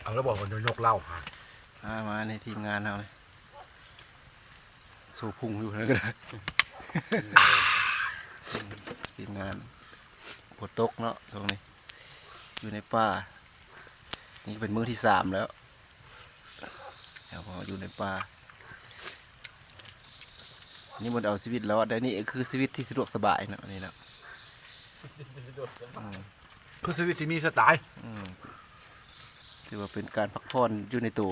เอาแล้วบอกว่าจะยกเหล้าค่ะ มาในทีมงานเราเลยสู้พุ่งอยู่แล้วก็ได้ทีมงานปวดตกเนาะตรงนี้อยู่ในป่านี่เป็นมื้อที่3แล้วพออยู่ในป่านี่มันเอาชีวิตแล้วแต่นี่คือชีวิตที่สะดวกสบายนะนี่นะ คือชีวิตที่มีสไตล์ ถือว่าเป็นการพักผ่อนอยู่ในตัว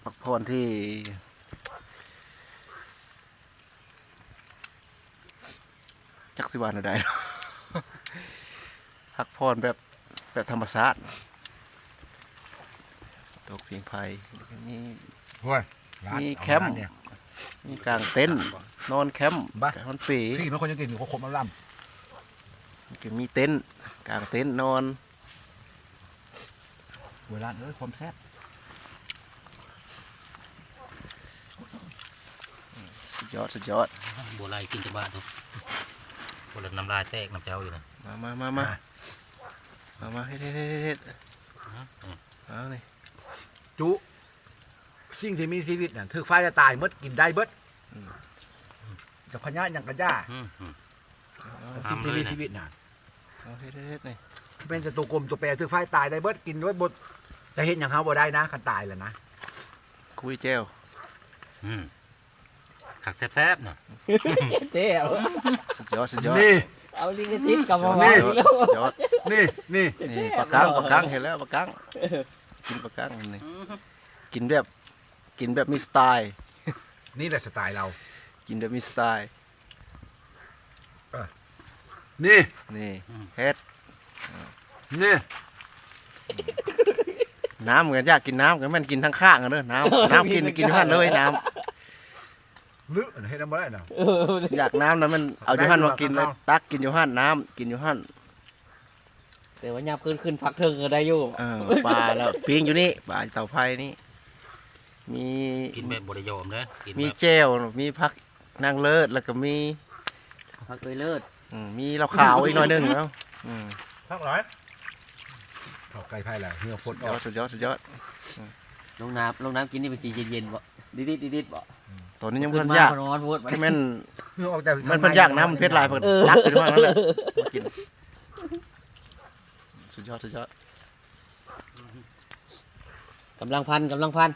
พักผ่อนที่จักสิวานอะไร พักผ่อนแบบธรรมชาติตกเพียงไผ่มี เฮ้ยร้าน มีแคมป์ เอาร้านเนี่ย มีกลางเต็นท์นอนแคมป์ บ้า นอนปี พี่มันคนยังกินอยู่ครบๆล่ำ ก็มีเต็นท์กลางเต็นท์นอน เวลาความแซ่บ สุดยอดสุดยอด บัวลายกินจะบ้าทุกบัวลายน้ำลายแตกน้ำเจ้าอยู่นะ มาเฮ็ดเอาเลย จุสิ่งที่มีชีวิตน่ะถือไฟจะตายมดกินได้เบิดจะพญาอย่างกระย่าสิ่งที่มีชีวิตน่ะ เอาเฮ็ดเลย เป็นจะตัวกลมตัวแปรถือไฟตายได้เบิดกินด้วยบดจะเห็นอย่างเขาบ่ได้นะคันตายแล้วนะ คุยแจ้ว ขักแซ่บๆเนาะ เจ๊เอา สุดยอดสุดยอด นี่ เอาลิงกทิศกลับมา นี่ วาง สุดยอด นี่นี่ นี่ปลากังเห็นแล้วปลากังกินปลากังนี่กินแบบมีสไตล์ นี่แหละสไตล์เรา กินแบบมีสไตล์ นี่ นี่เฮ็ด นี่ น้ำเหมือนอยากกินน้ำกันมันกินทั้งข้างกันเด้อน้ำกินอยู่หั่นเลยน้ ลึกให้น้ำบ่ได้น่ะ ำอยากน้ำนะมันเอาอยู่หั่นมากินเลยตักกินอยู่หั่นน้ำกินอยู่หั่น แต่ว่ายับขึ้นพักเทิงก็ได้อยู่ ปลาแล้วปิ้งอยู่นี่ปลาเต่าไผ่นี่มี กินแบบบริยอมนะกิน มี แบบ เจลมีผักนางเลิศแล้วก็มี พักเอ้ยเลิศ มีเหล้าขาวอีกหน่อยหนึงแล้ว พักร้อยเอาไก่ไผ่แล้วเหือฟดออก สุดยอดลงน้ำกินนี่เป็นสีเย็นๆบ่ดิดบ่ ตอนนี้ยัง ขึ้ เพิ่ น น มาย าก พอนอนพูด ใช่แม่น เหือออกแต่ มันเพิ่นยากน้ำมันเพชรลายเพิ่นตักขึ้นมาแล้วแหละมากินสุดยอด กำลังพัน